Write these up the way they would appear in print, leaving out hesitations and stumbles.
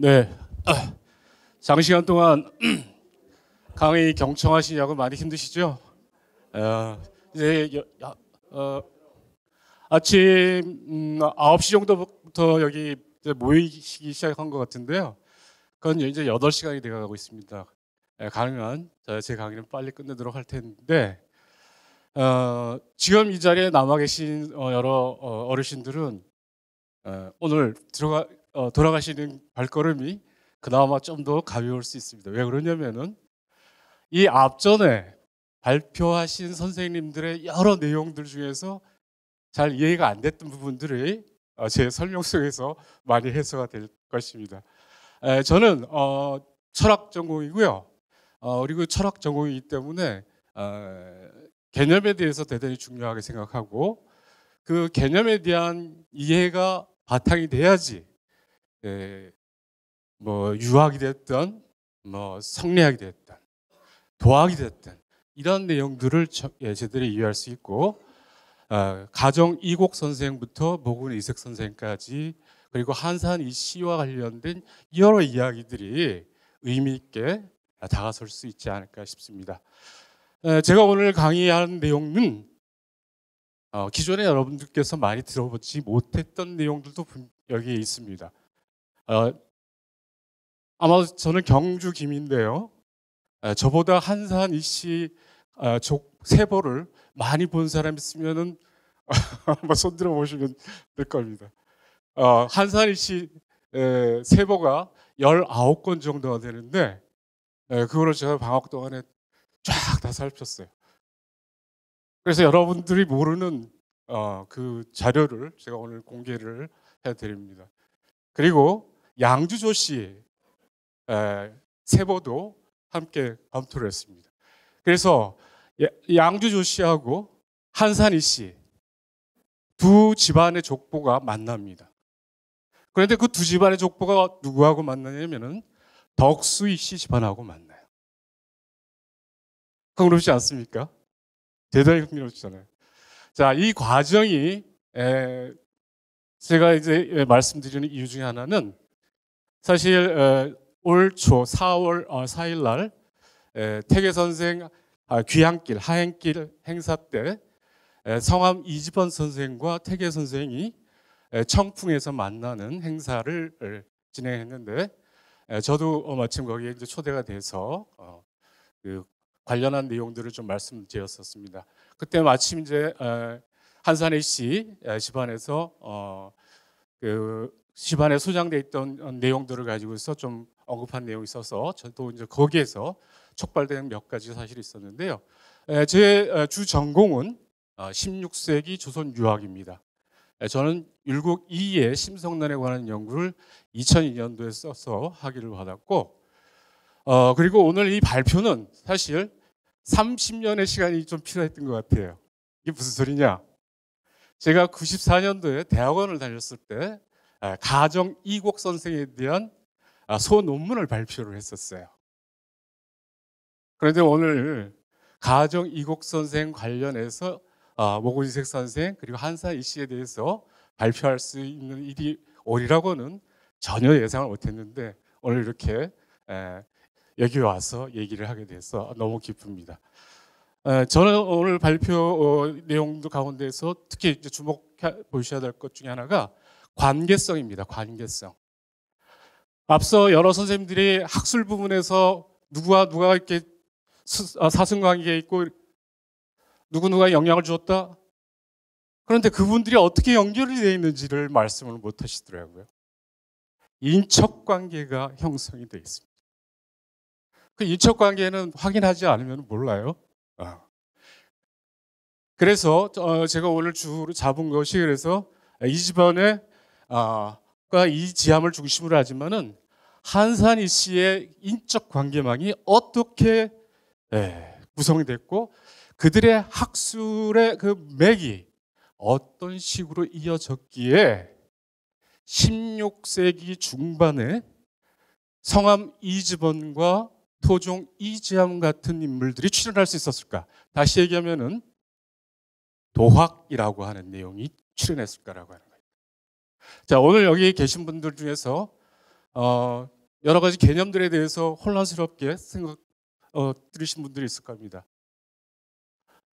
네, 장시간 동안 강의 경청하시냐고 많이 힘드시죠? 이제 아침 9시 정도부터 여기 이제 모이시기 시작한 것 같은데요. 그건 이제 8시간이 돼가고 있습니다. 가능한 제 강의는 빨리 끝내도록 할 텐데 지금 이 자리에 남아 계신 여러 어르신들은 오늘 돌아가시는 발걸음이 그나마 좀 더 가벼울 수 있습니다. 왜 그러냐면은 이 앞전에 발표하신 선생님들의 여러 내용들 중에서 잘 이해가 안 됐던 부분들이 제 설명 속에서 많이 해소가 될 것입니다. 저는 철학 전공이고요. 그리고 철학 전공이기 때문에 개념에 대해서 대단히 중요하게 생각하고 그 개념에 대한 이해가 바탕이 돼야지 뭐 유학이 됐든 뭐 성리학이 됐든 도학이 됐든 이런 내용들을 제대로 이해할 수 있고 가정 이곡 선생부터 모근 이색 선생까지 그리고 한산 이 시와 관련된 여러 이야기들이 의미 있게 다가설 수 있지 않을까 싶습니다. 제가 오늘 강의한 내용은 기존에 여러분들께서 많이 들어보지 못했던 내용들도 여기에 있습니다. 아마 저는 경주 김인데요. 저보다 한산 이씨 세보를 많이 본 사람 있으면은 한번 손들어 보시면 될 겁니다. 한산 이씨 세보가 19권 정도가 되는데 그거를 제가 방학 동안에 쫙 다 살폈어요. 그래서 여러분들이 모르는 그 자료를 제가 오늘 공개를 해드립니다. 그리고 양주조 씨 세보도 함께 검토를 했습니다. 그래서 양주조 씨하고 한산희 씨 두 집안의 족보가 만납니다. 그런데 그 두 집안의 족보가 누구하고 만나냐면은 덕수희 씨 집안하고 만나요. 흥미롭지 않습니까? 대단히 흥미롭잖아요. 자, 이 과정이 제가 이제 말씀드리는 이유 중에 하나는 사실 올 초 4월 4일 날 태계 선생 귀향길 하행길 행사 때 성함 이지번 선생과 태계 선생이 청풍에서 만나는 행사를 진행했는데 저도 마침 거기에 이제 초대가 돼서 그 관련한 내용들을 좀 말씀드렸었습니다. 그때 마침 이제 한산희 씨 집안에서 그 집안에 소장돼 있던 내용들을 가지고서 좀 언급한 내용이 있어서 저도 이제 거기에서 촉발된 몇 가지 사실이 있었는데요. 제 주 전공은 16세기 조선 유학입니다. 저는 율곡 2의 심성란에 관한 연구를 2002년도에 써서 학위를 받았고 그리고 오늘 이 발표는 사실 30년의 시간이 좀 필요했던 것 같아요. 이게 무슨 소리냐? 제가 94년도에 대학원을 다녔을 때 가정 이곡 선생에 대한 소논문을 발표를 했었어요. 그런데 오늘 가정 이곡 선생 관련해서 모근이색 선생 그리고 한산 이 씨에 대해서 발표할 수 있는 일이 오리라고는 전혀 예상을 못했는데 오늘 이렇게 여기 와서 얘기를 하게 돼서 너무 기쁩니다. 저는 오늘 발표 내용도 가운데서 특히 이제 주목해 보셔야 될 것 중에 하나가 관계성입니다. 관계성. 앞서 여러 선생님들이 학술 부분에서 누가 이렇게 사승관계에 있고 누구누가 영향을 주었다. 그런데 그분들이 어떻게 연결이 되어 있는지를 말씀을 못 하시더라고요. 인척관계가 형성이 되어 있습니다. 그 인척관계는 확인하지 않으면 몰라요. 그래서 제가 오늘 주로 잡은 것이 그래서 이 집안의 이 지함을 중심으로 하지만은 한산희 씨의 인적 관계망이 어떻게 구성이 됐고 그들의 학술의 그 맥이 어떤 식으로 이어졌기에 16세기 중반에 성함 이집원과 토종 이지함 같은 인물들이 출연할 수 있었을까? 다시 얘기하면은 도학이라고 하는 내용이 출연했을까라고 하는 거예요. 자, 오늘 여기 계신 분들 중에서 여러 가지 개념들에 대해서 혼란스럽게 들으신 분들이 있을 겁니다.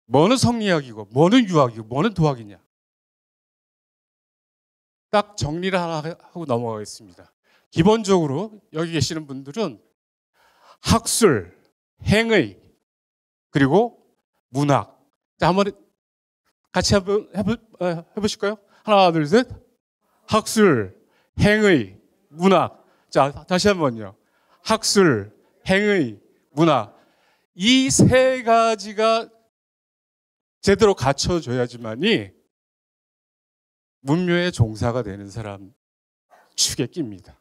뭐는 성리학이고 뭐는 유학이고 뭐는 도학이냐. 딱 정리를 하나 하고 넘어가겠습니다. 기본적으로 여기 계시는 분들은 학술, 행의, 그리고 문학. 자, 한번 같이 한번 해보실까요? 하나, 둘, 셋. 학술, 행의, 문학. 자, 다시 한번요. 학술, 행의, 문학. 이 세 가지가 제대로 갖춰져야지만이 문묘의 종사가 되는 사람 축에 낍니다.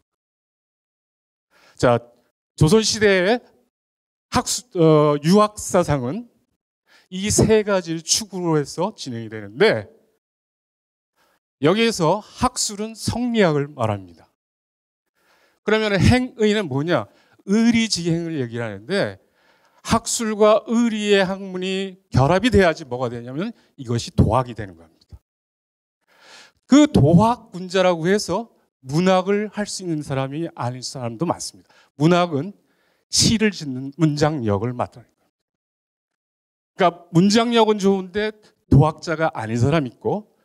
자, 조선시대의 유학사상은 이 세 가지를 축으로 해서 진행이 되는데, 여기에서 학술은 성리학을 말합니다. 그러면 행의는 뭐냐? 의리지행을 얘기를 하는데, 학술과 의리의 학문이 결합이 돼야지 뭐가 되냐면 이것이 도학이 되는 겁니다. 그 도학군자라고 해서 문학을 할 수 있는 사람이 아닌 사람도 많습니다. 문학은 시를 짓는 문장력을 맡아요. 그러니까 문장력은 좋은데 도학자가 아닌 사람이 있고,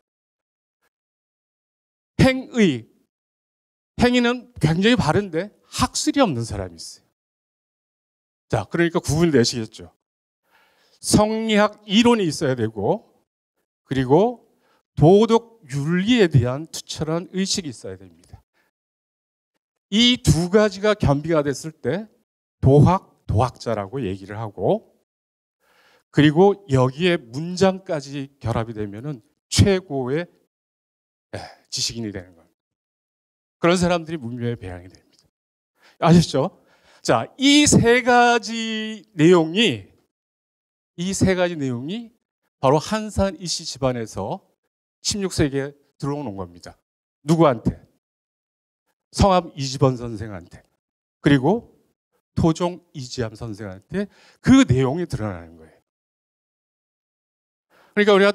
행위는 굉장히 바른데 학술이 없는 사람이 있어요. 자, 그러니까 구분이 되시겠죠. 성리학 이론이 있어야 되고, 그리고 도덕 윤리에 대한 투철한 의식이 있어야 됩니다. 이 두 가지가 겸비가 됐을 때 도학자라고 얘기를 하고, 그리고 여기에 문장까지 결합이 되면은 최고의 지식인이 되는 겁니다. 그런 사람들이 문묘에 배양이 됩니다. 아셨죠? 자, 이 세 가지 내용이 바로 한산 이씨 집안에서 16세기에 들어오는 겁니다. 누구한테? 성암 이지번 선생한테, 그리고 토종 이지암 선생한테 그 내용이 드러나는 거예요. 그러니까 우리가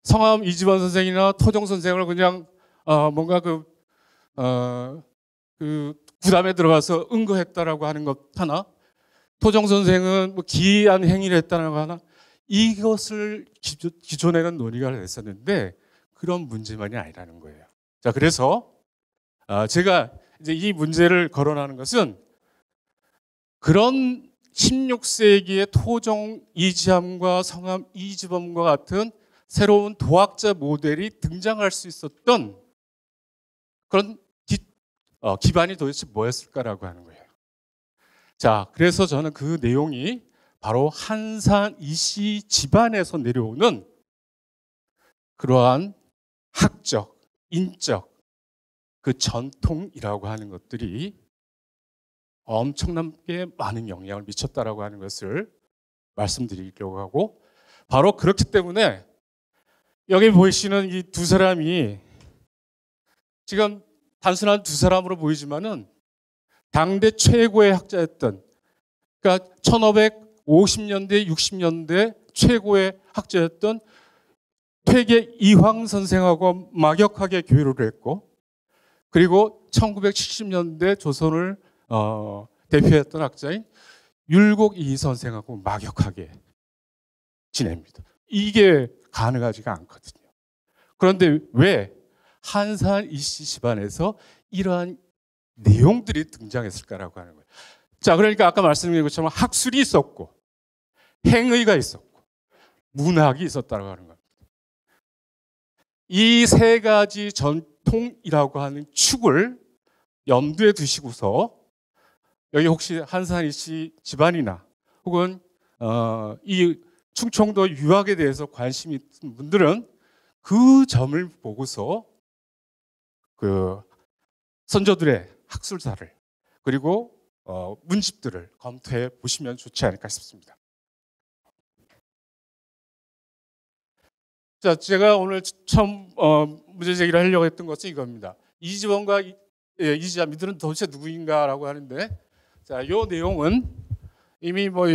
성암 이지번 선생이나 토종 선생을 그냥 뭔가 그 구담에 들어가서 응거했다라고 하는 것 하나, 토종 선생은 뭐 기이한 행위를 했다라고 하나, 이것을 기존에는 논의가 됐었는데 그런 문제만이 아니라는 거예요. 자, 그래서 제가 이제 이 문제를 거론하는 것은 그런 16세기의 토종 이지암과 성암 이지범과 같은 새로운 도학자 모델이 등장할 수 있었던 그런 기반이 도대체 뭐였을까라고 하는 거예요. 자, 그래서 저는 그 내용이 바로 한산 이씨 집안에서 내려오는 그러한 학적, 인적, 그 전통이라고 하는 것들이 엄청나게 많은 영향을 미쳤다라고 하는 것을 말씀드리려고 하고, 바로 그렇기 때문에 여기 보이시는 이 두 사람이 지금 단순한 두 사람으로 보이지만은 당대 최고의 학자였던, 그러니까 1550년대, 60년대 최고의 학자였던 퇴계 이황 선생하고 막역하게 교류를 했고, 그리고 1970년대 조선을 대표했던 학자인 율곡 이 선생하고 막역하게 지냅니다. 이게 가능하지가 않거든요. 그런데 왜 한산 이씨 집안에서 이러한 내용들이 등장했을까라고 하는 거예요. 자, 그러니까 아까 말씀드린 것처럼 학술이 있었고, 행의가 있었고, 문학이 있었다고 하는 겁니다. 이 세 가지 전통이라고 하는 축을 염두에 두시고서 여기 혹시 한산 이씨 집안이나 혹은 이 충청도 유학에 대해서 관심이 있는 분들은 그 점을 보고서 그 선조들의 학술사를 그리고 문집들을 검토해 보시면 좋지 않을까 싶습니다. 자, 제가 오늘 처음 문제 제기를 하려고 했던 것은 이겁니다. 이지범과 이지암 이들은 도대체 누구인가라고 하는데, 자, 이 내용은 이미 뭐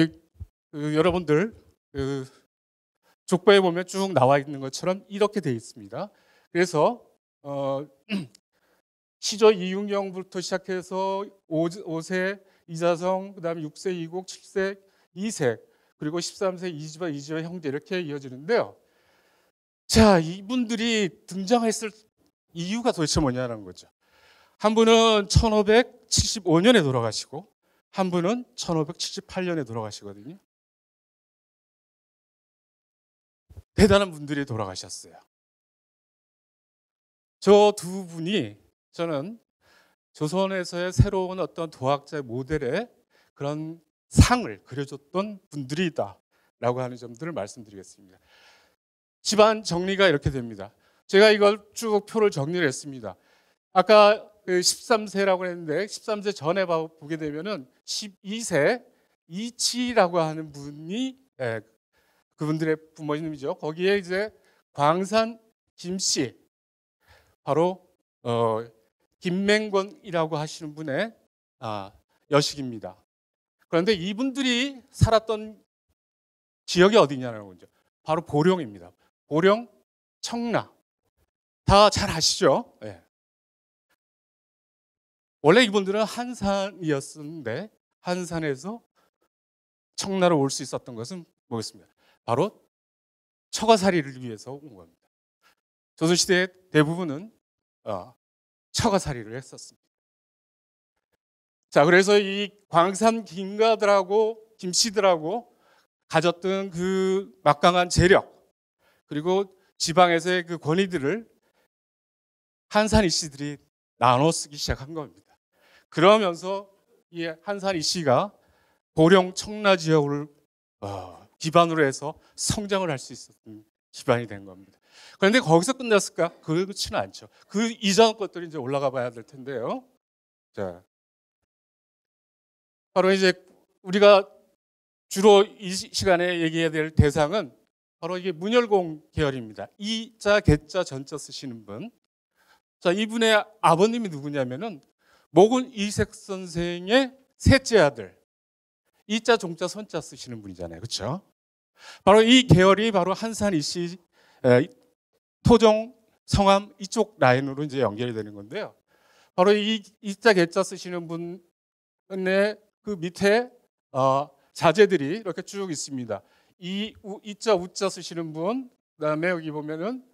여러분들 족보에 보면 쭉 나와 있는 것처럼 이렇게 되어 있습니다. 그래서 시조 이윤경부터 시작해서 5세 이자성, 그다음에 6세 이국, 7세 이색, 그리고 13세 이지바 형제 이렇게 이어지는데요. 자, 이분들이 등장했을 이유가 도대체 뭐냐는 거죠. 한 분은 1575년에 돌아가시고 한 분은 1578년에 돌아가시거든요. 대단한 분들이 돌아가셨어요. 저 두 분이 저는 조선에서의 새로운 어떤 도학자의 모델의 그런 상을 그려줬던 분들이다라고 하는 점들을 말씀드리겠습니다. 집안 정리가 이렇게 됩니다. 제가 이걸 쭉 표를 정리를 했습니다. 아까 그 13세라고 했는데 13세 전에 보게 되면은 12세 이치라고 하는 분이 그분들의 부모님이죠. 거기에 이제 광산 김씨, 바로 김맹권이라고 하시는 분의 여식입니다. 그런데 이분들이 살았던 지역이 어디냐는 거죠. 바로 보령입니다. 보령, 청라. 다 잘 아시죠? 네. 원래 이분들은 한산이었는데 한산에서 청라로 올 수 있었던 것은 뭐겠습니까? 바로 처가살이를 위해서 온 겁니다. 조선시대 대부분은 처가살이를 했었습니다. 자, 그래서 이 광산 김가들하고 김씨들하고 가졌던 그 막강한 재력, 그리고 지방에서의 그 권위들을 한산 이씨들이 나눠 쓰기 시작한 겁니다. 그러면서 이 한산 이씨가 보령 청라 지역을 기반으로 해서 성장을 할 수 있었던 기반이 된 겁니다. 그런데 거기서 끝났을까? 그렇지는 않죠. 그 이전 것들이 이제 올라가 봐야 될 텐데요. 자, 바로 이제 우리가 주로 이 시간에 얘기해야 될 대상은 바로 이게 문열공 계열입니다. 이자, 개자, 전자 쓰시는 분. 자, 이분의 아버님이 누구냐면은 모군 이색 선생의 셋째 아들. 이자, 종자, 선자 쓰시는 분이잖아요. 그렇죠? 바로 이 계열이 바로 한산 이씨 토종 성함 이쪽 라인으로 이제 연결이 되는 건데요. 바로 이 이자, 개자 쓰시는 분의 그 밑에 자제들이 이렇게 쭉 있습니다. 이자, 우자 쓰시는 분, 그다음에 여기 보면은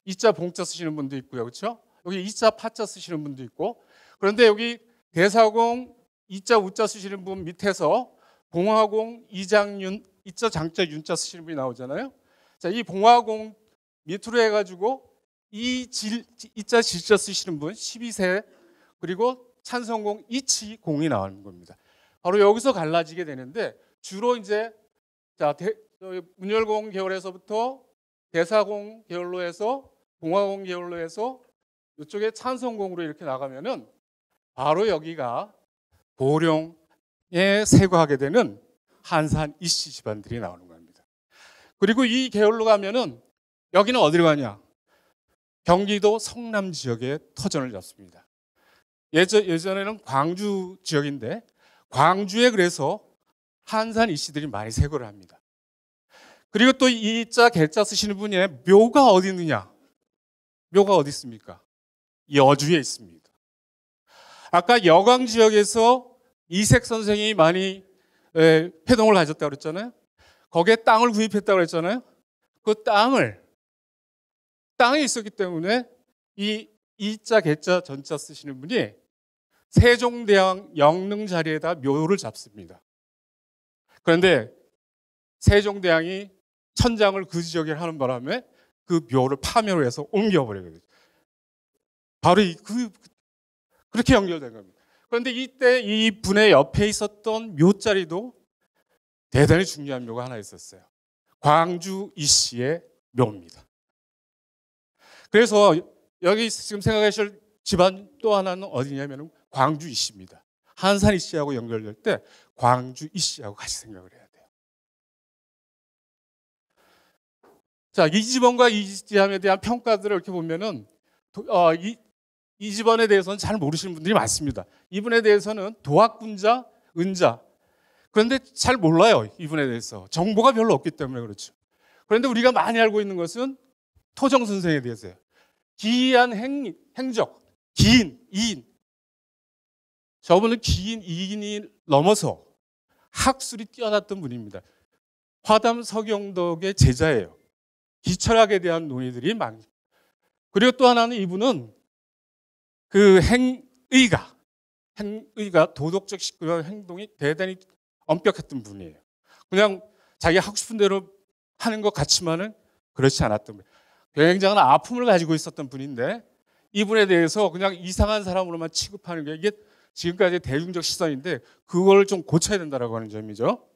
이자, 봉자 쓰시는 분도 있고요, 그렇죠? 여기 이자, 파자 쓰시는 분도 있고. 그런데 여기 대사공 이자, 우자 쓰시는 분 밑에서 봉화공 이장윤 이자, 장자, 윤자 쓰시는 분이 나오잖아요. 자, 이 봉화공 밑으로 해가지고 이자, 질자 쓰시는 분 12세, 그리고 찬성공 이치공이 나오는 겁니다. 바로 여기서 갈라지게 되는데 주로 이제 문열공 계열에서부터 대사공 계열로 해서 봉화공 계열로 해서 이쪽에 찬성공으로 이렇게 나가면은 바로 여기가 보령에 세거하게 되는 한산 이씨 집안들이 나오는 겁니다. 그리고 이 계열로 가면은 여기는 어디로 가냐? 경기도 성남 지역에 터전을 잡습니다. 예전에는 광주 지역인데 광주에 그래서 한산 이씨들이 많이 세거를 합니다. 그리고 또 이자, 개자 쓰시는 분의 묘가 어디 있느냐? 묘가 어디 있습니까? 여주에 있습니다. 아까 여광 지역에서 이색 선생이 많이 회동을 가졌다고 그랬잖아요. 거기에 땅을 구입했다고 그랬잖아요. 그 땅에 있었기 때문에 이 이자, 개자, 전자 쓰시는 분이 세종대왕 영릉 자리에다 묘를 잡습니다. 그런데 세종대왕이 천장을 그 지역에 하는 바람에 그 묘를 파멸을 해서 옮겨버리거든요. 바로 그렇게 연결된 겁니다. 그런데 이때 이 분의 옆에 있었던 묘자리도 대단히 중요한 묘가 하나 있었어요. 광주 이씨의 묘입니다. 그래서 여기 지금 생각하실 집안 또 하나는 어디냐면 광주 이씨입니다. 한산 이씨하고 연결될 때 광주 이씨하고 같이 생각을 해야 돼요. 자, 이 집안과 이 집안에 대한 평가들을 이렇게 보면은 이 집안에 대해서는 잘 모르시는 분들이 많습니다. 이분에 대해서는 도학군자, 은자. 그런데 잘 몰라요, 이분에 대해서. 정보가 별로 없기 때문에 그렇죠. 그런데 우리가 많이 알고 있는 것은 토정 선생에 대해서요. 기이한 행적, 기인, 이인. 저분은 기인, 이인이 넘어서 학술이 뛰어났던 분입니다. 화담 서경덕의 제자예요. 기철학에 대한 논의들이 많죠. 그리고 또 하나는 이분은 그 행의가 도덕적 행동이 대단히 엄격했던 분이에요. 그냥 자기 하고 싶은 대로 하는 것 같지만은 그렇지 않았던 분. 굉장한 아픔을 가지고 있었던 분인데 이분에 대해서 그냥 이상한 사람으로만 취급하는 게 이게 지금까지 대중적 시선인데 그걸 좀 고쳐야 된다라고 하는 점이죠.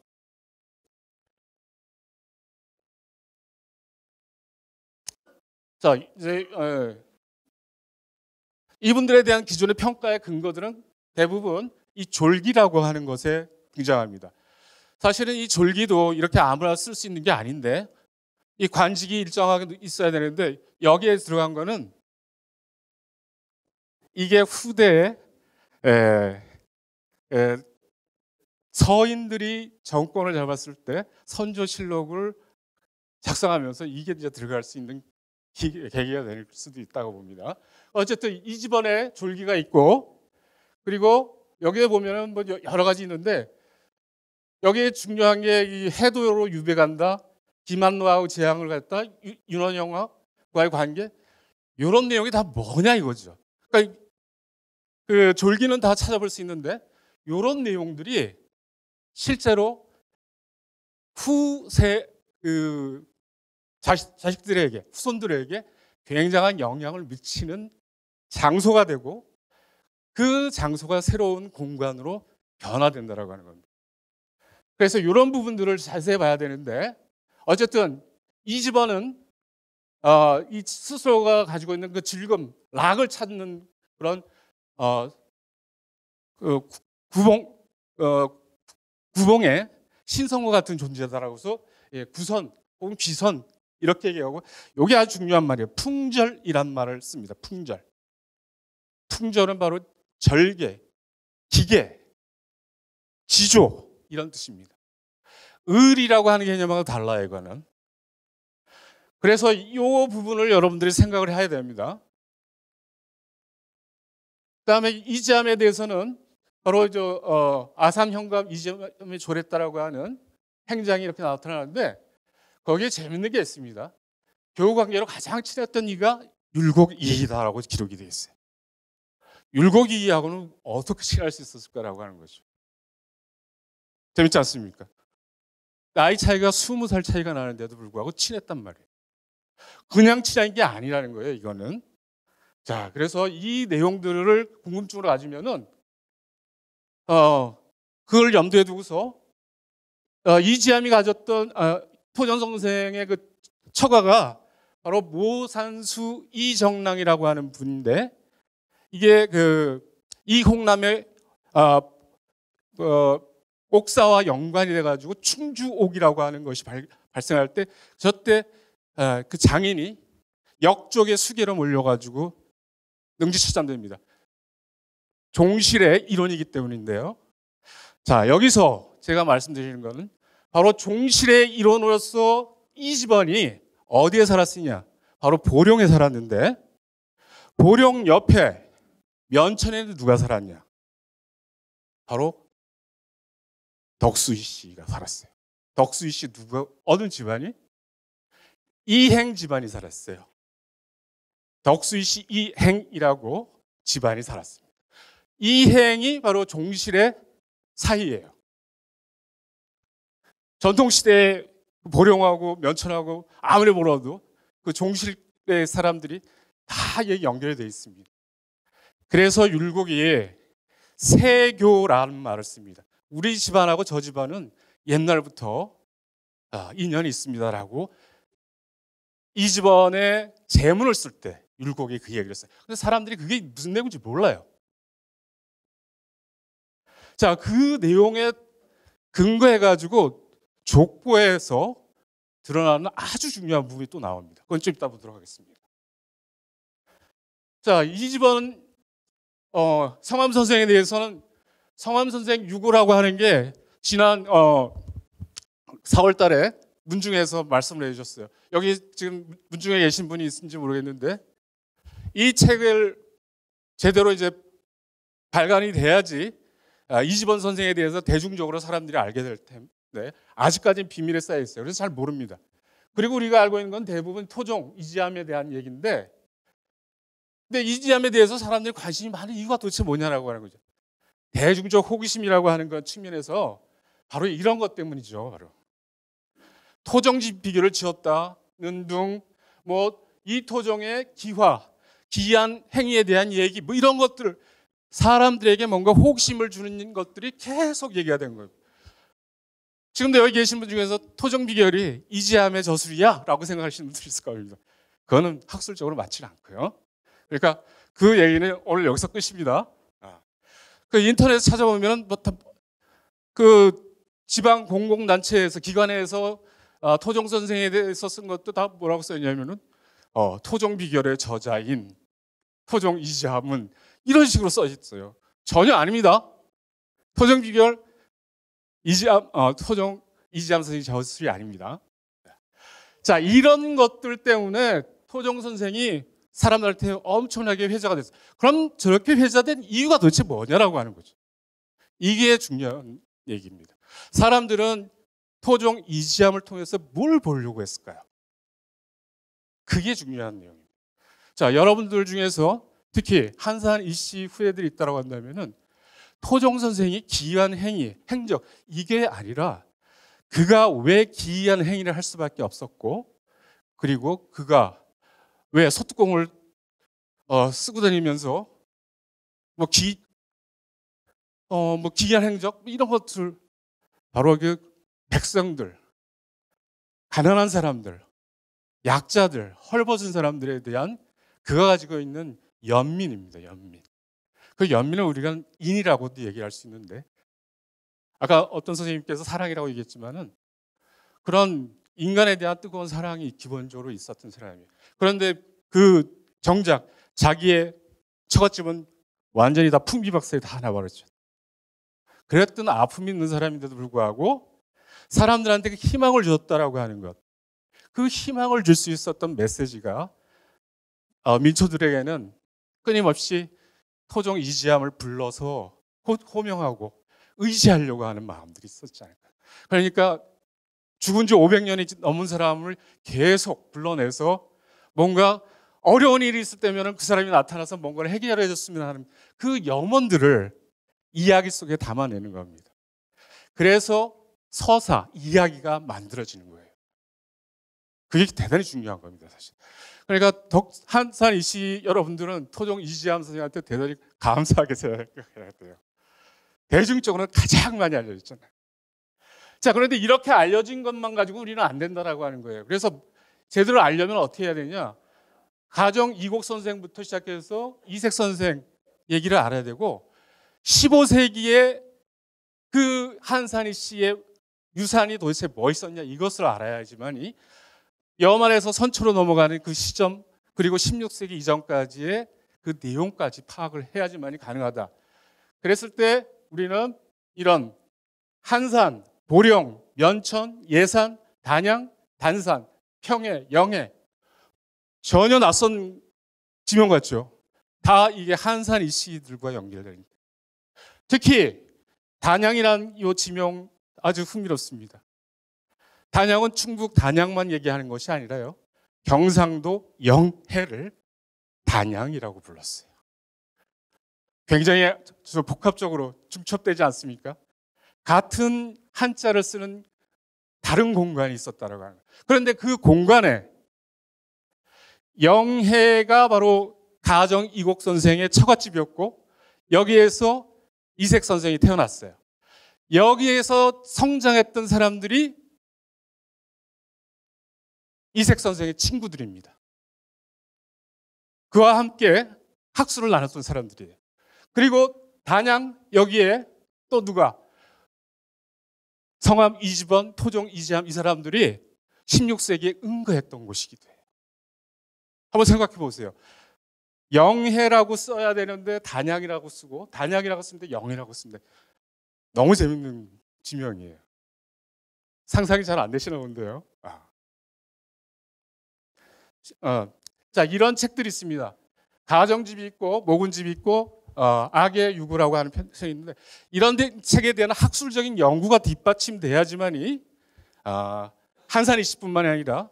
자, 이제 이분들에 대한 기존의 평가의 근거들은 대부분 이 졸기라고 하는 것에 등장합니다. 사실은 이 졸기도 이렇게 아무나 쓸 수 있는 게 아닌데 이 관직이 일정하게 있어야 되는데 여기에 들어간 거는 이게 후대에 서인들이 정권을 잡았을 때 선조실록을 작성하면서 이게 이제 들어갈 수 있는 계기가 될 수도 있다고 봅니다. 어쨌든 이 집안에 졸기가 있고 그리고 여기에 보면은 뭐 여러 가지 있는데 여기에 중요한 게 이 해도로 유배간다, 김한로하고 재앙을 갔다, 윤원영과의 관계 이런 내용이 다 뭐냐 이거죠. 그러니까 그 졸기는 다 찾아볼 수 있는데 이런 내용들이 실제로 후세 그 자식들에게 후손들에게 굉장한 영향을 미치는 장소가 되고 그 장소가 새로운 공간으로 변화된다라고 하는 겁니다. 그래서 이런 부분들을 자세히 봐야 되는데 어쨌든 이 집안은 이 스스로가 가지고 있는 그 즐거움, 락을 찾는 그런 그 구봉의 신성과 같은 존재다라고 해서 구선 혹은 귀선 이렇게 얘기하고 이게 아주 중요한 말이에요. 풍절이란 말을 씁니다. 풍절. 풍절은 바로 절개, 기계, 지조 이런 뜻입니다. 을이라고 하는 개념하고 달라요, 이거는. 그래서 이 부분을 여러분들이 생각을 해야 됩니다. 그다음에 이지함에 대해서는 바로 아산 현감 이지함이 졸했다라고 하는 행장이 이렇게 나타나는데 거기에 재밌는 게 있습니다. 교우 관계로 가장 친했던 이가 율곡이이다라고 기록이 되어 있어요. 율곡이이하고는 어떻게 친할 수 있었을까라고 하는 거죠. 재밌지 않습니까? 나이 차이가 20살 차이가 나는데도 불구하고 친했단 말이에요. 그냥 친한 게 아니라는 거예요, 이거는. 자, 그래서 이 내용들을 궁금증으로 가지면은 그걸 염두에 두고서 이지함이 가졌던 토전 선생의 그 처가가 바로 모산수 이정랑이라고 하는 분인데 이게 그 이홍남의 옥사와 연관이 돼가지고 충주옥이라고 하는 것이 발생할 때 저때 그 장인이 역족의 수계로 몰려가지고 능지처참됩니다. 종실의 일원이기 때문인데요. 자, 여기서 제가 말씀드리는 것은 바로 종실의 일원으로서 이 집안이 어디에 살았느냐? 바로 보령에 살았는데 보령 옆에 면천에는 누가 살았냐? 바로 덕수이 씨가 살았어요. 덕수이 씨 누가 어느 집안이? 이행 집안이 살았어요. 덕수이 씨 이행이라고 집안이 살았습니다. 이행이 바로 종실의 사이예요. 전통시대에 보령하고 면천하고 아무리 몰라도 그 종실의 사람들이 다 연결이 되어 있습니다. 그래서 율곡이 세교라는 말을 씁니다. 우리 집안하고 저 집안은 옛날부터 인연이 있습니다라고 이 집안의 제문을 쓸 때 율곡이 그 얘기를 했어요. 근데 사람들이 그게 무슨 내용인지 몰라요. 자, 그 내용에 근거해가지고 족보에서 드러나는 아주 중요한 부분이 또 나옵니다. 그건 좀 이따 보도록 하겠습니다. 자, 이 집안은 성함 선생에 대해서는 성함 선생 유고라고 하는 게 지난 4월 달에 문중에서 말씀을 해주셨어요. 여기 지금 문중에 계신 분이 있는지 모르겠는데 이 책을 제대로 이제 발간이 돼야지 이집원 선생에 대해서 대중적으로 사람들이 알게 될 텐데 아직까지는 비밀에 쌓여 있어요. 그래서 잘 모릅니다. 그리고 우리가 알고 있는 건 대부분 토종 이지암에 대한 얘기인데, 근데 이지암에 대해서 사람들이 관심이 많은 이유가 도대체 뭐냐라고 하는 거죠. 대중적 호기심이라고 하는 것 측면에서 바로 이런 것 때문이죠. 바로 토종지 비교를 지었다는 등 뭐 이 토종의 기이한 행위에 대한 얘기 뭐 이런 것들, 사람들에게 뭔가 호기심을 주는 것들이 계속 얘기가 된 거예요. 지금도 여기 계신 분 중에서 토종 비결이 이지암의 저술이야 라고 생각하시는 분들이 있을 겁니다. 그거는 학술적으로 맞지 않고요. 그러니까 그 얘기는 오늘 여기서 끝입니다. 그 인터넷 찾아보면 그 지방 공공단체에서 기관에서 토종 선생에 대해서 쓴 것도 다 뭐라고 써있냐면은 토종 비결의 저자인 토종 이지암은 이런 식으로 써 있어요. 전혀 아닙니다. 토종 비결 토종 이지암 선생이 저술이 아닙니다. 자, 이런 것들 때문에 토종 선생이 사람들한테 엄청나게 회자가 됐어요. 그럼 저렇게 회자된 이유가 도대체 뭐냐라고 하는 거죠. 이게 중요한 얘기입니다. 사람들은 토종 이지암을 통해서 뭘 보려고 했을까요? 그게 중요한 내용입니다. 자, 여러분들 중에서 특히 한산 이씨 후예들이 있다고 한다면은 토종 선생이 기이한 행위, 행적 이게 아니라 그가 왜 기이한 행위를 할 수밖에 없었고, 그리고 그가 왜 소뚜껑을 쓰고 다니면서 뭐 기이한 행적 이런 것들, 바로 그 백성들, 가난한 사람들, 약자들, 헐벗은 사람들에 대한 그가 가지고 있는 연민입니다. 연민. 그 연민을 우리가 인이라고도 얘기할 수 있는데, 아까 어떤 선생님께서 사랑이라고 얘기했지만은 그런 인간에 대한 뜨거운 사랑이 기본적으로 있었던 사람이에요. 그런데 그 정작 자기의 처갓집은 완전히 다 풍비박산에 다 나버렸죠. 그랬던 아픔이 있는 사람인데도 불구하고 사람들한테 그 희망을 줬다라고 하는 것, 그 희망을 줄 수 있었던 메시지가 민초들에게는 끊임없이 토종 이지암을 불러서 호명하고 의지하려고 하는 마음들이 있었지 않을까. 그러니까 죽은 지 500년이 넘은 사람을 계속 불러내서 뭔가 어려운 일이 있을 때면 그 사람이 나타나서 뭔가를 해결해 줬으면 하는 그 염원들을 이야기 속에 담아내는 겁니다. 그래서 서사, 이야기가 만들어지는 거예요. 그게 대단히 중요한 겁니다, 사실. 그러니까 한산 이씨 여러분들은 토종 이지암 선생님한테 대단히 감사하게 생각해야 돼요. 대중적으로는 가장 많이 알려졌잖아요. 자, 그런데 이렇게 알려진 것만 가지고 우리는 안 된다라고 하는 거예요. 그래서 제대로 알려면 어떻게 해야 되냐? 가정 이곡 선생부터 시작해서 이색 선생 얘기를 알아야 되고, 15세기에 그 한산희 씨의 유산이 도대체 뭐 있었냐 이것을 알아야지만이 여만에서 선초로 넘어가는 그 시점, 그리고 16세기 이전까지의 그 내용까지 파악을 해야지만이 가능하다. 그랬을 때 우리는 이런 한산, 보령, 면천, 예산, 단양, 단산, 평해, 영해, 전혀 낯선 지명 같죠. 다 이게 한산 이씨들과 연결됩니다. 특히 단양이라는 이 지명 아주 흥미롭습니다. 단양은 충북 단양만 얘기하는 것이 아니라요, 경상도 영해를 단양이라고 불렀어요. 굉장히 복합적으로 중첩되지 않습니까? 같은 한자를 쓰는 다른 공간이 있었다라고 하는 거예요. 그런데 그 공간에 영해가 바로 가정 이곡 선생의 처갓집이었고, 여기에서 이색 선생이 태어났어요. 여기에서 성장했던 사람들이 이색 선생의 친구들입니다. 그와 함께 학술을 나눴던 사람들이에요. 그리고 단양 여기에 또 누가? 성암 이집원, 토종 이지암 이 사람들이 16세기에 응거했던 곳이기도 해요. 한번 생각해 보세요. 영해라고 써야 되는데 단양이라고 쓰고, 단양이라고 쓰는데 영해라고 쓰는데 너무 재밌는 지명이에요. 상상이 잘 안 되시나 본데요. 자, 이런 책들이 있습니다. 가정집이 있고 모군집이 있고 악의 유구라고 하는 편이 있는데 이런 책에 대한 학술적인 연구가 뒷받침돼야지만이 한산희 씨뿐만이 아니라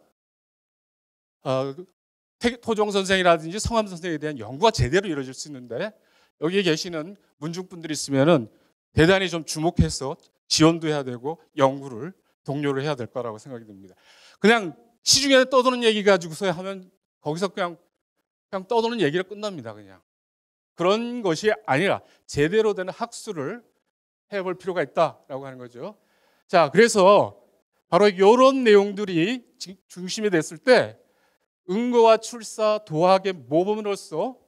토종 선생이라든지 성함 선생에 대한 연구가 제대로 이루어질 수 있는데 여기에 계시는 문중분들이 있으면은 대단히 좀 주목해서 지원도 해야 되고 연구를 독려를 해야 될 거라고 생각이 듭니다. 그냥 시중에 떠도는 얘기 가지고서 하면 거기서 그냥 떠도는 얘기로 끝납니다. 그냥 그런 것이 아니라 제대로 된 학술을 해볼 필요가 있다라고 하는 거죠. 자, 그래서 바로 이런 내용들이 중심이 됐을 때 은거와 출사, 도학의 모범으로서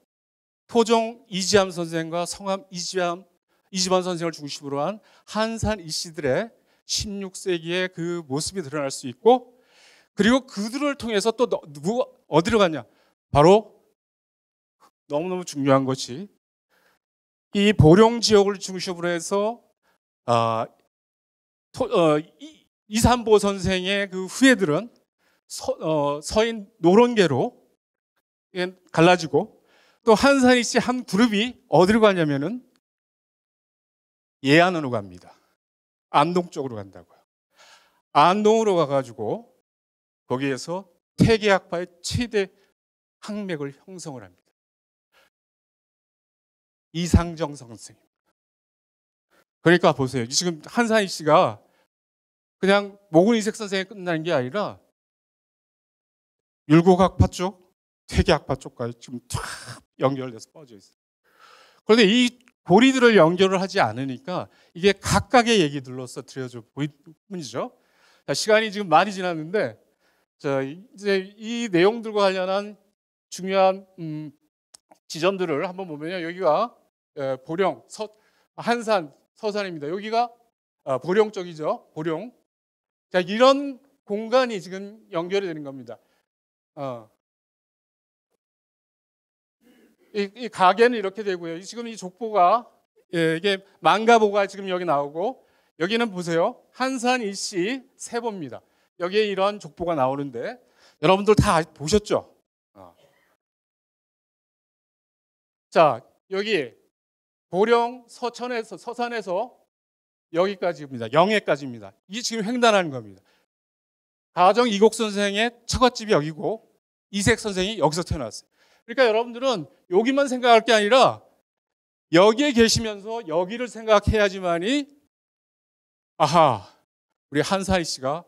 토종 이지함 선생과 성함 이지환 선생을 중심으로 한 한산 이씨들의 16세기의 그 모습이 드러날 수 있고 그리고 그들을 통해서 또 누가 어디로 갔냐? 바로 너무너무 중요한 것이 이 보령 지역을 중심으로 해서 이산보 선생의 그 후예들은 서인 노론계로 갈라지고 또 한산희 씨 한 그룹이 어디로 가냐면은 예안으로 갑니다. 안동 쪽으로 간다고요. 안동으로 가가지고 거기에서 태계학파의 최대 학맥을 형성을 합니다. 이상정 선생입니다. 그러니까 보세요. 지금 한산희 씨가 그냥 모근이색 선생에 끝나는 게 아니라 율곡학파 쪽, 태계학파 쪽까지 지금 쫙 연결돼서 뻗어 있어요. 그런데 이 고리들을 연결을 하지 않으니까 이게 각각의 얘기들로서 들여져 보일 뿐이죠. 자, 시간이 지금 많이 지났는데 자, 이제 이 내용들과 관련한 중요한 지점들을 한번 보면요. 여기가 보령, 한산, 서산입니다. 여기가 보령 쪽이죠. 보령. 자, 이런 공간이 지금 연결이 되는 겁니다. 이 가게는 이렇게 되고요. 지금 이 족보가 이게 망가보가 지금 여기 나오고 여기는 보세요. 한산 일시 세보입니다. 여기에 이런 족보가 나오는데 여러분들 다 보셨죠? 자, 여기 보령 서천에서 서산에서 여기까지입니다. 영해까지입니다. 이게 지금 횡단하는 겁니다. 가정 이곡 선생의 처갓집이 여기고 이색 선생이 여기서 태어났어요. 그러니까 여러분들은 여기만 생각할 게 아니라 여기에 계시면서 여기를 생각해야지만이 아하, 우리 한산희 씨가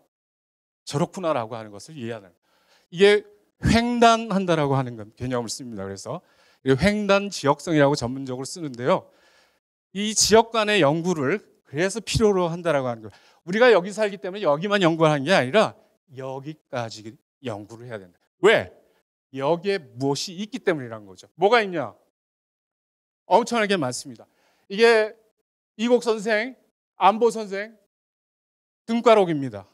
저렇구나라고 하는 것을 이해하는 거예요. 이게 횡단한다라고 하는 개념을 씁니다. 그래서 횡단 지역성이라고 전문적으로 쓰는데요. 이 지역 간의 연구를 그래서 필요로 한다라고 하는 거예요. 우리가 여기 살기 때문에 여기만 연구하는 게 아니라 여기까지 연구를 해야 된다. 왜? 여기에 무엇이 있기 때문이라는 거죠. 뭐가 있냐? 엄청나게 많습니다. 이게 이곡 선생, 안보 선생 등과록입니다.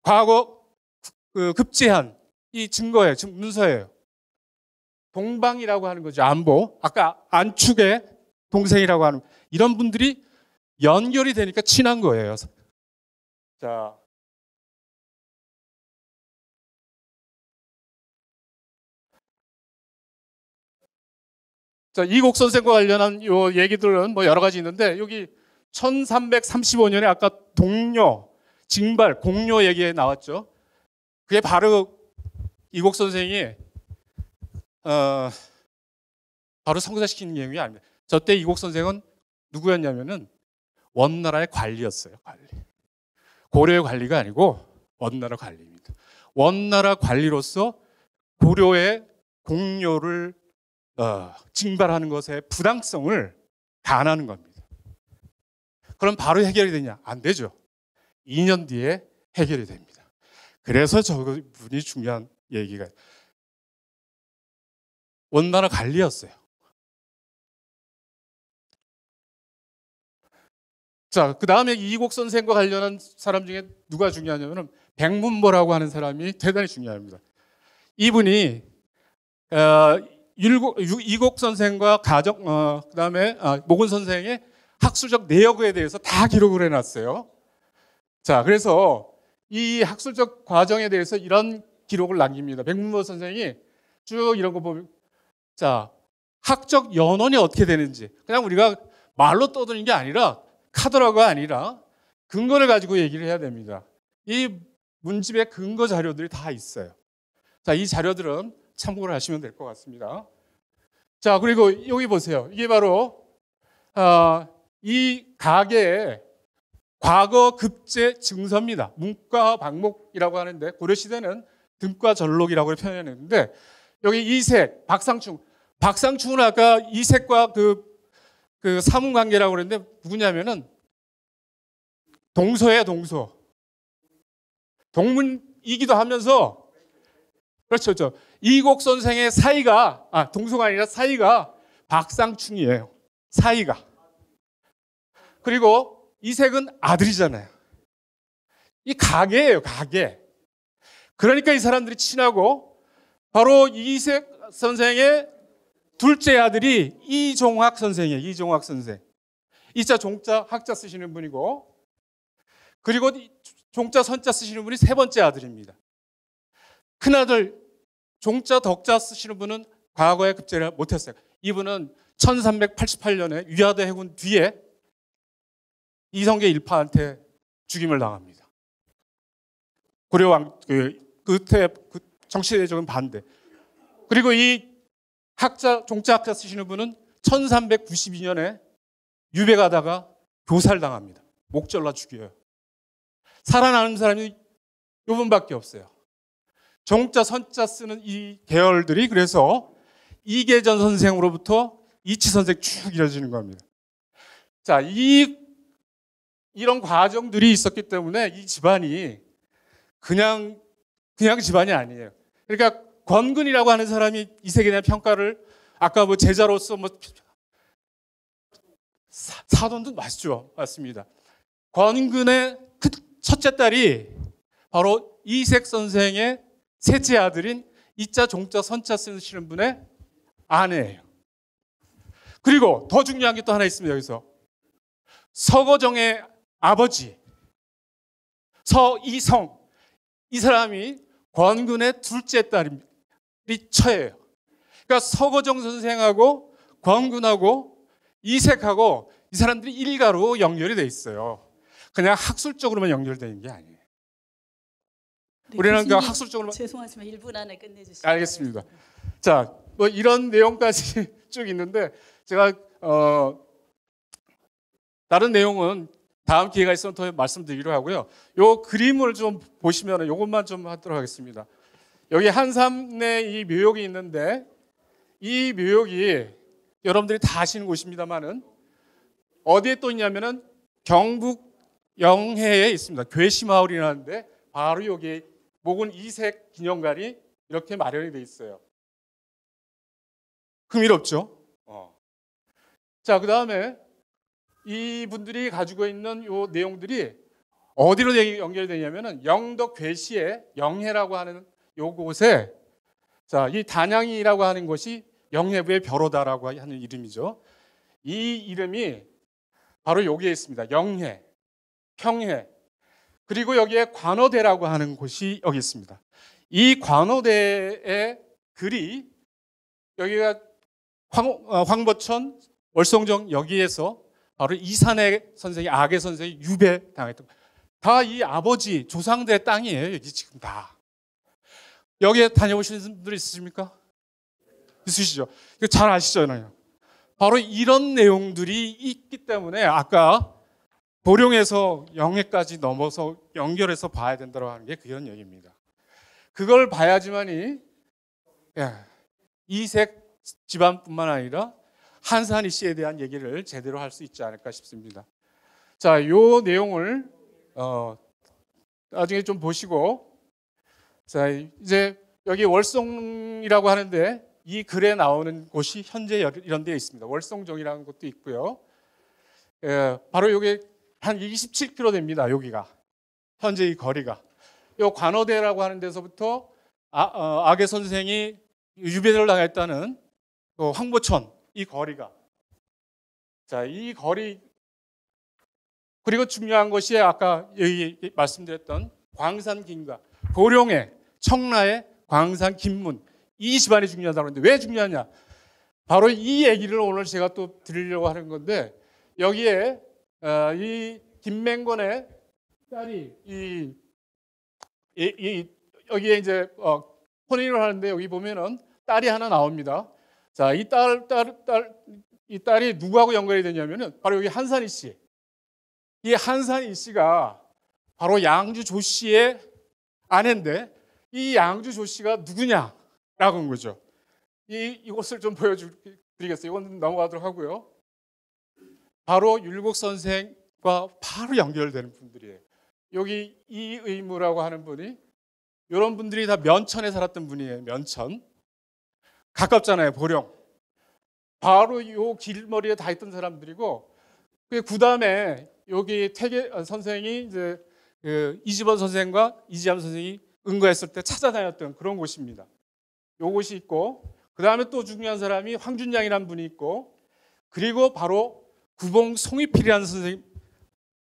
과거 급제한 이 증거예요. 지금 문서예요. 동방이라고 하는 거죠. 안보. 아까 안축의 동생이라고 하는 이런 분들이 연결이 되니까 친한 거예요. 자, 이곡 선생과 관련한 요 얘기들은 뭐 여러 가지 있는데 여기 1335년에 아까 동료, 징발, 공료 얘기 나왔죠. 그게 바로 이곡 선생이 바로 성사시키는 내용이 아닙니다. 저때 이곡 선생은 누구였냐면은 원나라의 관리였어요. 관리. 고려의 관리가 아니고 원나라 관리입니다. 원나라 관리로서 고려의 공료를 징발하는 것의 부당성을 단하는 겁니다. 그럼 바로 해결이 되냐? 안 되죠. 2년 뒤에 해결이 됩니다. 그래서 저분이 중요한 얘기가 원나라 관리였어요. 자, 그 다음에 이곡 선생과 관련한 사람 중에 누가 중요하냐면 백문보라고 하는 사람이 대단히 중요합니다. 이분이 이곡 선생과 그다음에 모근 선생의 학술적 내역에 대해서 다 기록을 해놨어요. 자, 그래서 이 학술적 과정에 대해서 이런 기록을 남깁니다. 백문보 선생이 쭉 이런 거 보면 자, 학적 연원이 어떻게 되는지 그냥 우리가 말로 떠드는 게 아니라 카더라가 아니라 근거를 가지고 얘기를 해야 됩니다. 이 문집에 근거 자료들이 다 있어요. 자, 이 자료들은 참고를 하시면 될 것 같습니다. 자, 그리고 여기 보세요. 이게 바로 이 가계의 과거 급제 증서입니다. 문과 방목이라고 하는데 고려시대는 등과절록이라고 표현했는데 여기 이색, 박상충은 아까 이색과 그 사문관계라고 그랬는데 누구냐면은 동서예요, 동서. 동문이기도 하면서 그렇죠. 이곡 선생의 사이가 동서가 아니라 사이가 박상충이에요. 사이가. 그리고 이색은 아들이잖아요. 이 가계예요, 가계. 그러니까 이 사람들이 친하고 바로 이색 선생의 둘째 아들이 이종학 선생이에요. 이종학 선생. 이자 종자 학자 쓰시는 분이고 그리고 종자 선자 쓰시는 분이 세 번째 아들입니다. 큰아들 종자 덕자 쓰시는 분은 과거에 급제를 못했어요. 이분은 1388년에 위화대 해군 뒤에 이성계 일파한테 죽임을 당합니다. 고려왕 그때 정치대적인 반대. 그리고 이 종자 학자 쓰시는 분은 1392년에 유배 가다가 교살당합니다. 목 잘라 죽여요. 살아나는 사람이 요분밖에 없어요. 종자 선자 쓰는 이 계열들이 그래서 이계전 선생으로부터 이치 선생 쭉 이어지는 겁니다. 자, 이런 과정들이 있었기 때문에 이 집안이 그냥 집안이 아니에요. 그러니까 권근이라고 하는 사람이 이색에 대한 평가를 아까 뭐 제자로서 뭐 사돈도 맞습니다. 권근의 첫째 딸이 바로 이색 선생의 셋째 아들인 이자 종자 선자 쓰시는 분의 아내예요. 그리고 더 중요한 게 또 하나 있습니다. 여기서 서거정의 아버지 서이성, 이 사람이 권근의 둘째 딸이 처예요. 그러니까 서거정 선생하고 권근하고 이색하고 이 사람들이 일가로 연결이 돼 있어요. 그냥 학술적으로만 연결되는 게 아니에요. 네, 우리는 그 학술적으로만. 죄송하지만 1분 안에 끝내주시죠. 알겠습니다. 자, 뭐 이런 내용까지 쭉 있는데 제가 다른 내용은 다음 기회가 있으면 더 말씀드리기로 하고요. 요 그림을 좀 보시면 요것만 좀 하도록 하겠습니다. 여기 한삼내 이 묘역이 있는데 이 묘역이 여러분들이 다 아시는 곳입니다만은 어디에 또 있냐면은 경북 영해에 있습니다. 괴시마을이라는데 바로 여기 목은 이색 기념관이 이렇게 마련이 돼 있어요. 흥미롭죠? 자, 그 다음에 이분들이 가지고 있는 요 내용들이 어디로 연결되냐면은 영덕 괴시의 영해라고 하는 요곳에 자, 이 단양이라고 하는 것이 영해부의 벼로다라고 하는 이름이죠. 이 이름이 바로 여기에 있습니다. 영해, 평해, 그리고 여기에 관어대라고 하는 곳이 여기 있습니다. 이 관어대의 글이 여기가 황보천, 월성정 여기에서 바로 이산해 선생이 악의 선생이 유배 당했던 다 이 아버지 조상들의 땅이에요. 여기 지금 다. 여기에 다녀오시는 분들 있으십니까? 있으시죠? 이거 잘 아시잖아요. 바로 이런 내용들이 있기 때문에 아까 보령에서 영해까지 넘어서 연결해서 봐야 된다고 하는 게 그런 얘기입니다. 그걸 봐야지만이 이색 집안뿐만 아니라 한산희 씨에 대한 얘기를 제대로 할 수 있지 않을까 싶습니다. 자, 요 내용을 나중에 좀 보시고 자, 이제 여기 월성이라고 하는데 이 글에 나오는 곳이 현재 이런 데에 있습니다. 월성정이라는 곳도 있고요. 바로 여기 한 27km 됩니다. 여기가 현재 이 거리가. 요 관어대라고 하는 데서부터 악의 선생이 유배를 당했다는 황보천 이 거리가. 자, 이 거리 그리고 중요한 것이 아까 여기 말씀드렸던 광산김과 보령의 청라의 광산김문 이 집안이 중요하다고 하는데 왜 중요하냐? 바로 이 얘기를 오늘 제가 또 드리려고 하는 건데, 여기에 이 김맹권의 딸이 여기에 이제 혼인을 하는데, 여기 보면은 딸이 하나 나옵니다. 자, 이 딸이 누구하고 연관이 되냐면은 바로 여기 한산희 씨. 이 한산희 씨가 바로 양주 조 씨의 아내인데, 이 양주 조 씨가 누구냐라고 하는 거죠. 이것을 좀 보여드리겠어요. 이건 넘어가도록 하고요. 바로 율곡 선생과 바로 연결되는 분들이에요. 여기 이의무라고 하는 분이, 이런 분들이 다 면천에 살았던 분이에요. 면천. 가깝잖아요, 보령. 바로 이 길머리에 다 있던 사람들이고, 그 다음에 여기 태계 선생이 이제 이지번 선생과 이지암 선생이 응거했을 때 찾아다녔던 그런 곳입니다. 요곳이 있고, 그 다음에 또 중요한 사람이 황준양이라는 분이 있고, 그리고 바로 구봉 송이필이라는 선생님,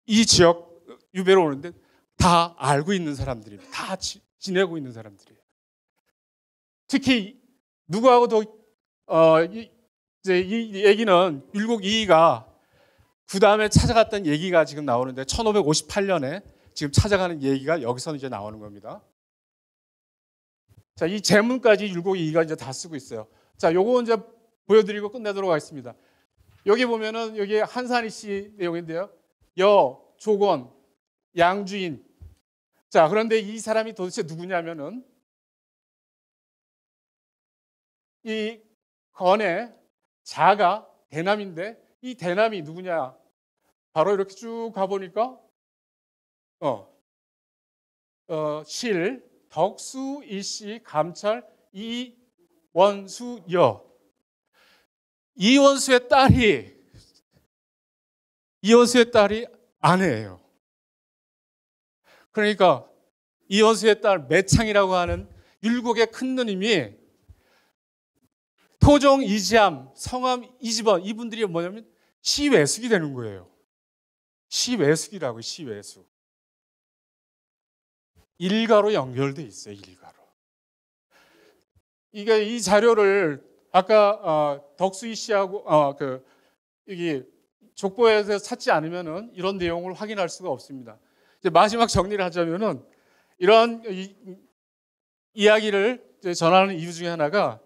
이 지역 유배로 오는데 다 알고 있는 사람들입니다. 다 지내고 있는 사람들이에요. 특히 누구하고도 이제 이 얘기는 율곡 이이가 그 다음에 찾아갔던 얘기가 지금 나오는데, 1558년에 지금 찾아가는 얘기가 여기서 이제 나오는 겁니다. 자, 이 제문까지 율곡 이이가 이제 다 쓰고 있어요. 자, 요거 이제 보여드리고 끝내도록 하겠습니다. 여기 보면은 여기 한산희 씨 내용인데요. 조건, 양주인. 자, 그런데 이 사람이 도대체 누구냐면은 이 건의 자가 대남인데, 이 대남이 누구냐? 바로 이렇게 쭉 가보니까 실, 덕수, 일시, 감찰, 이원수여. 이원수의 딸이 아내예요. 그러니까 이원수의 딸 매창이라고 하는 율곡의 큰 누님이 토종 이지암, 성함 이지번, 이분들이 뭐냐면 시외숙이 되는 거예요. 시외숙이라고, 시외숙. 일가로 연결돼 있어요, 일가로. 이게 이 자료를 아까 덕수이 씨하고 여기 족보에서 찾지 않으면은 이런 내용을 확인할 수가 없습니다. 이제 마지막 정리를 하자면은, 이런 이야기를 전하는 이유 중에 하나가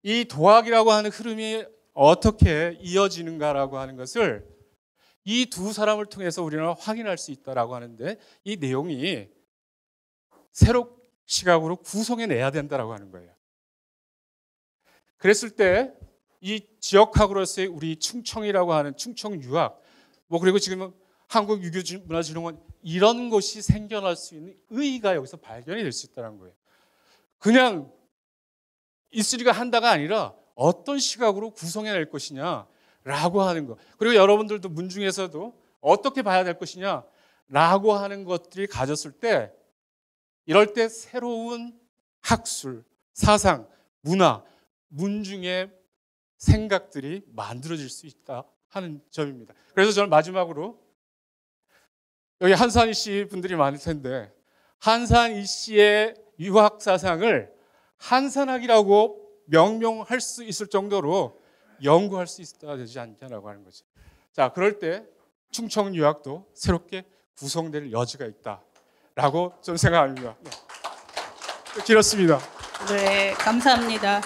이 도학이라고 하는 흐름이 어떻게 이어지는가라고 하는 것을 이 두 사람을 통해서 우리는 확인할 수 있다라고 하는데, 이 내용이 새로 시각으로 구성해내야 된다라고 하는 거예요. 그랬을 때 이 지역학으로서의 우리 충청이라고 하는 충청 유학, 그리고 지금 한국유교문화진흥원, 이런 것이 생겨날 수 있는 의의가 여기서 발견이 될 수 있다는 거예요. 그냥 있으리가 한다가 아니라 어떤 시각으로 구성해낼 것이냐라고 하는 것, 그리고 여러분들도 문중에서도 어떻게 봐야 될 것이냐라고 하는 것들이 가졌을 때, 이럴 때 새로운 학술, 사상, 문화, 문중의 생각들이 만들어질 수 있다 하는 점입니다. 그래서 저는 마지막으로, 여기 한산희 씨 분들이 많을 텐데, 한산희 씨의 유학 사상을 한산학이라고 명명할 수 있을 정도로 연구할 수 있어야 되지 않냐라고 하는 거죠. 자, 그럴 때 충청 유학도 새롭게 구성될 여지가 있다라고 저는 생각합니다. 길었습니다. 네, 감사합니다.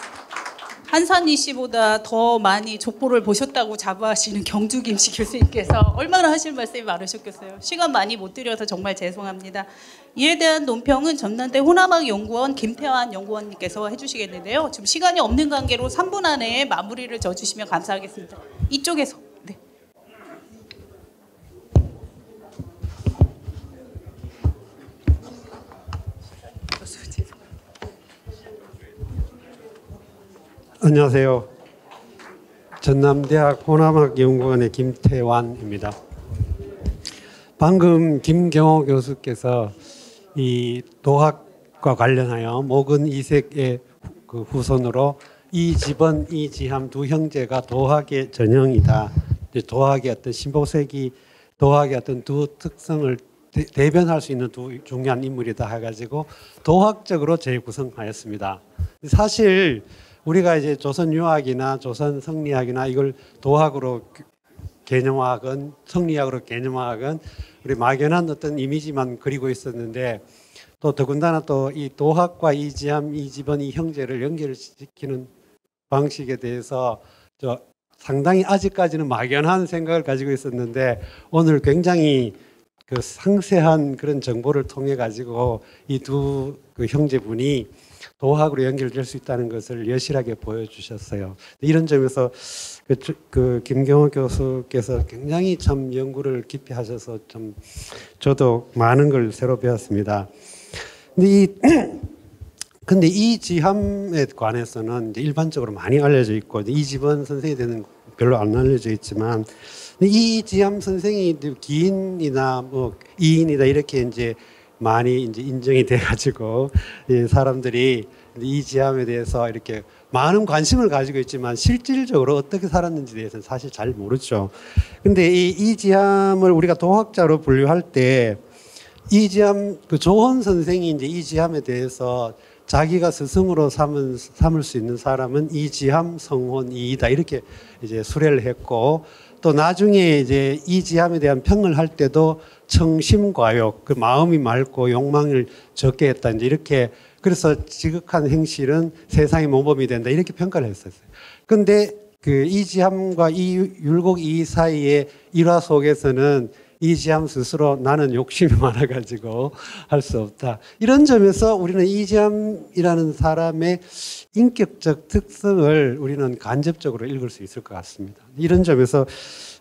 한산희 씨보다 더 많이 족보를 보셨다고 자부하시는 경주 김씨 교수님께서 얼마나 하실 말씀이 많으셨겠어요. 시간 많이 못 드려서 정말 죄송합니다. 이에 대한 논평은 전남대 호남학연구원 김태환 연구원님께서 해주시겠는데요. 지금 시간이 없는 관계로 3분 안에 마무리를 져주시면 감사하겠습니다. 이쪽에서. 네. 안녕하세요. 전남대학 호남학연구원의 김태환입니다. 방금 김경호 교수께서 이 도학과 관련하여 목은 이색의 그 후손으로 이지번, 이지함 두 형제가 도학의 전형이다. 도학의 어떤 15세기 도학의 어떤 두 특성을 대변할 수 있는 두 중요한 인물이다 해가지고 도학적으로 재구성하였습니다. 사실 우리가 이제 조선 유학이나 조선 성리학이나 이걸 도학으로 개념화하건 성리학으로 개념화하건 우리 막연한 어떤 이미지만 그리고 있었는데 또 더군다나 또 이 도학과 이지함, 이집원, 이 형제를 연결시키는 방식에 대해서 상당히 아직까지는 막연한 생각을 가지고 있었는데 오늘 굉장히 그 상세한 그런 정보를 통해 가지고 이 두 그 형제분이 도학으로 연결될 수 있다는 것을 여실하게 보여주셨어요. 이런 점에서 그 김경호 교수께서 굉장히 참 연구를 깊이 하셔서 좀 저도 많은 걸 새로 배웠습니다. 근데 이 지함에 관해서는 이제 일반적으로 많이 알려져 있고 이집원 선생에 대해서는 별로 안 알려져 있지만 이 지함 선생이 기인이나 뭐 이인이다 이렇게 이제 많이 이제 인정이 돼가지고 사람들이 이 지함에 대해서 이렇게 많은 관심을 가지고 있지만 실질적으로 어떻게 살았는지에 대해서는 사실 잘 모르죠. 근데 이 지함을 우리가 도학자로 분류할 때 이지함 그 조헌 선생이 이제 이지함에 대해서 자기가 스승으로 삼을 수 있는 사람은 이지함, 성혼, 이이다 이렇게 이제 수례를 했고 또 나중에 이제 이지함에 대한 평을 할 때도 청심과욕, 그 마음이 맑고 욕망을 적게 했다 이제 이렇게 그래서 지극한 행실은 세상의 모범이 된다 이렇게 평가를 했었어요. 그런데 그 이지함과 이 율곡 이 사이의 일화 속에서는 이지함 스스로 나는 욕심이 많아가지고 할 수 없다. 이런 점에서 우리는 이지함이라는 사람의 인격적 특성을 우리는 간접적으로 읽을 수 있을 것 같습니다. 이런 점에서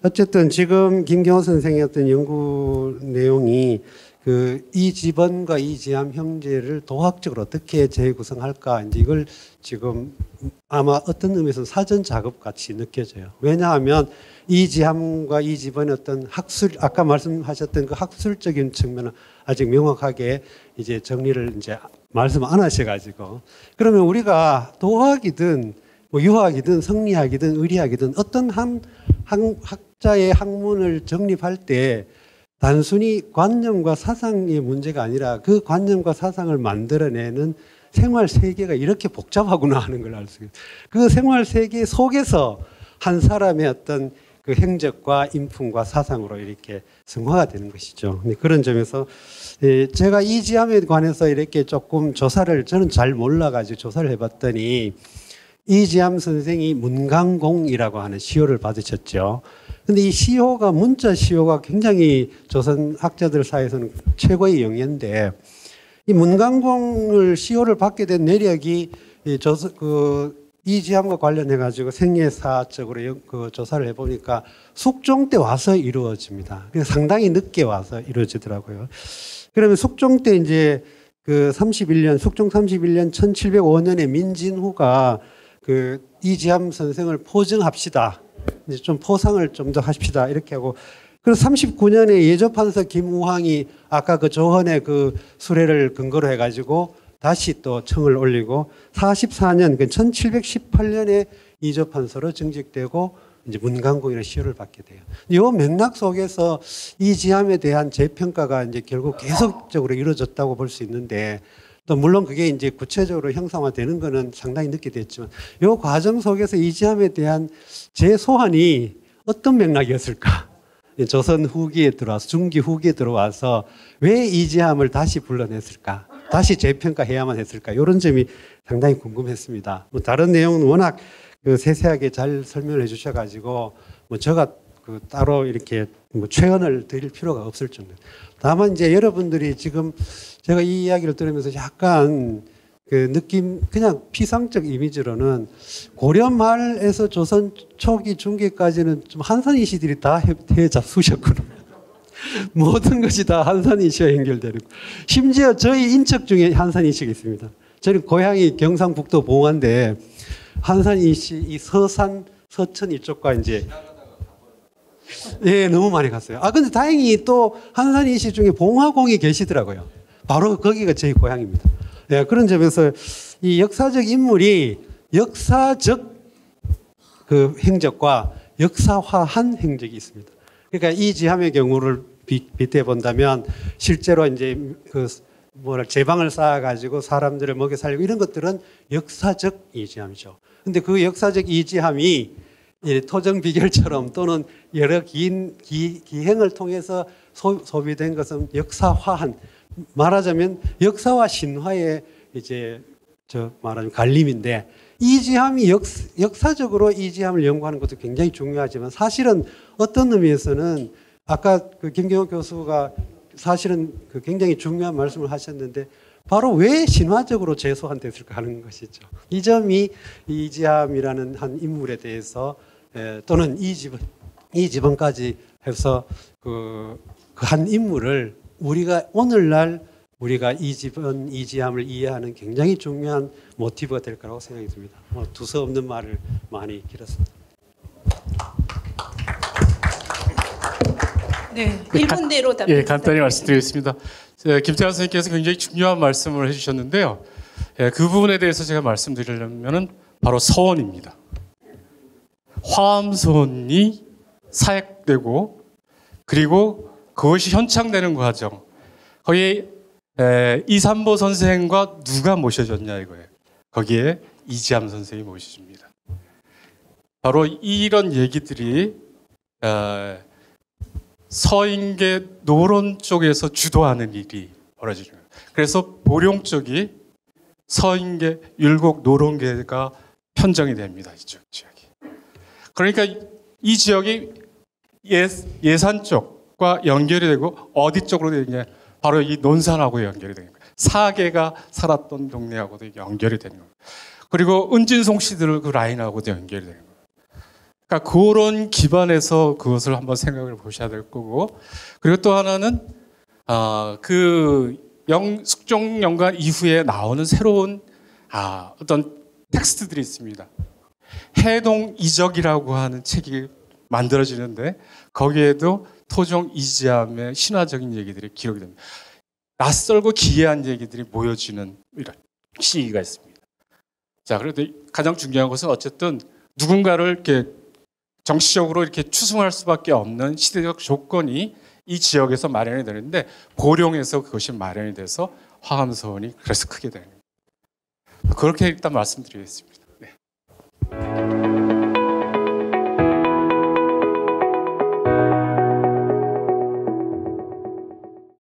어쨌든 지금 김경호 선생의 어떤 연구 내용이 그 이집원과 이지함 형제를 도학적으로 어떻게 재구성할까 이제 이걸 지금 아마 어떤 의미에서 사전 작업 같이 느껴져요. 왜냐하면 이지함과 이집원의 어떤 학술 아까 말씀하셨던 그 학술적인 측면은 아직 명확하게 이제 정리를 이제 말씀 안 하셔가지고 그러면 우리가 도학이든 뭐 유학이든 성리학이든 의리학이든 어떤 한 학자의 학문을 정립할 때 단순히 관념과 사상의 문제가 아니라 그 관념과 사상을 만들어내는 생활 세계가 이렇게 복잡하구나 하는 걸 알 수 있어요. 그 생활 세계 속에서 한 사람의 어떤 그 행적과 인품과 사상으로 이렇게 승화가 되는 것이죠. 그런 점에서 제가 이 지함에 관해서 이렇게 조금 조사를 저는 잘 몰라가지고 조사를 해봤더니 이지함 선생이 문강공이라고 하는 시호를 받으셨죠. 근데 이 시호가 문자 시호가 굉장히 조선 학자들 사이에서는 최고의 영예인데 이 문강공을 시호를 받게 된 내력이 이지함과 관련해 가지고 생애사적으로 그 조사를 해보니까 숙종 때 와서 이루어집니다. 그래서 상당히 늦게 와서 이루어지더라고요. 그러면 숙종 때 이제 그 31년 숙종 31년 1705년에 민진후가 그 이지함 선생을 포증합시다. 이제 좀 포상을 좀 더 하십시다. 이렇게 하고. 그래서 39년에 예조판서 김우황이 아까 그 조헌의 그 수례를 근거로 해가지고 다시 또 청을 올리고 44년, 그 1718년에 이조판서로 증직되고 이제 문강공이라는 시호를 받게 돼요. 이 맥락 속에서 이지함에 대한 재평가가 이제 결국 계속적으로 이루어졌다고 볼 수 있는데 또 물론 그게 이제 구체적으로 형상화되는 거는 상당히 늦게 됐지만 이 과정 속에서 이지함에 대한 재소환이 어떤 맥락이었을까? 조선 후기에 들어와서 중기 후기에 들어와서 왜 이지함을 다시 불러냈을까? 다시 재평가해야만 했을까? 이런 점이 상당히 궁금했습니다. 뭐 다른 내용은 워낙 그 세세하게 잘 설명을 해주셔가지고 뭐 제가 그 따로 이렇게 뭐 최언을 드릴 필요가 없을 정도. 다만 이제 여러분들이 지금 제가 이 이야기를 들으면서 약간 그 느낌 그냥 피상적 이미지로는 고려 말에서 조선 초기 중기까지는 좀 한산 이시들이 다 해잡수셨구나. 모든 것이 다 한산 이시와 연결되고 심지어 저희 인척 중에 한산 이시가 있습니다. 저는 고향이 경상북도 봉화인데 한산 이시 이 서산 서천 이쪽과 이제 예 너무 많이 갔어요. 아 근데 다행히 또 한산 이시 중에 봉화공이 계시더라고요. 바로 거기가 저희 고향입니다. 예, 그런 점에서 이 역사적 인물이 역사적 그 행적과 역사화한 행적이 있습니다. 그러니까 이지함의 경우를 빗대 본다면 실제로 이제 그 뭐라 제방을 쌓아가지고 사람들을 먹여 살리고 이런 것들은 역사적 이지함이죠. 근데 그 역사적 이지함이 토정 비결처럼 또는 여러 기행을 통해서 소비된 것은 역사화한, 말하자면 역사와 신화의 이제 말하자면 갈림인데, 이지함이 역사적으로 이지함을 연구하는 것도 굉장히 중요하지만 사실은 어떤 의미에서는 아까 그 김경호 교수가 사실은 그 굉장히 중요한 말씀을 하셨는데, 바로 왜 신화적으로 재소환됐을까 하는 것이죠. 이 점이 이지함이라는 한 인물에 대해서 또는 이 집안까지 해서 그 한 인물을 우리가 오늘날 우리가 이 집안 이지함을 이해하는 굉장히 중요한 모티브가 될 거라고 생각이 듭니다. 두서없는 말을 많이 길었습니다. 네, 1분대로 답변. 예, 간단히 말씀드리겠습니다. 김태환 선생님께서 굉장히 중요한 말씀을 해주셨는데요. 그 부분에 대해서 제가 말씀드리려면은 바로 서원입니다. 화엄선이 사역되고 그리고 그것이 현창되는 과정. 거기 이삼보 선생과 누가 모셔졌냐 이거예요. 거기에 이지함 선생이 모셔집니다. 바로 이런 얘기들이 서인계 노론 쪽에서 주도하는 일이 벌어지는 거예요. 그래서 보령 쪽이 서인계 율곡 노론계가 편정이 됩니다. 이쪽 지역이. 그러니까 이 지역이 예산 쪽과 연결이 되고 어디 쪽으로 되느냐, 바로 이 논산하고 연결이 되는 거예요. 사계가 살았던 동네하고도 연결이 되는 거예요. 그리고 은진송 씨들 그 라인하고도 연결이 되는 거예요. 그러니까 그런 기반에서 그것을 한번 생각을 보셔야 될 거고, 그리고 또 하나는 그 숙종연간 이후에 나오는 새로운 어떤 텍스트들이 있습니다. 해동 이적이라고 하는 책이 만들어지는데 거기에도 토종 이지함의 신화적인 얘기들이 기록이 됩니다. 낯설고 기이한 얘기들이 모여지는 이런 시기가 있습니다. 자, 그런데 가장 중요한 것은 어쨌든 누군가를 이렇게 정치적으로 이렇게 추승할 수밖에 없는 시대적 조건이 이 지역에서 마련이 되는데, 보령에서 그것이 마련이 돼서 화엄서원이 그래서 크게 되는 거예요. 그렇게 일단 말씀드리겠습니다.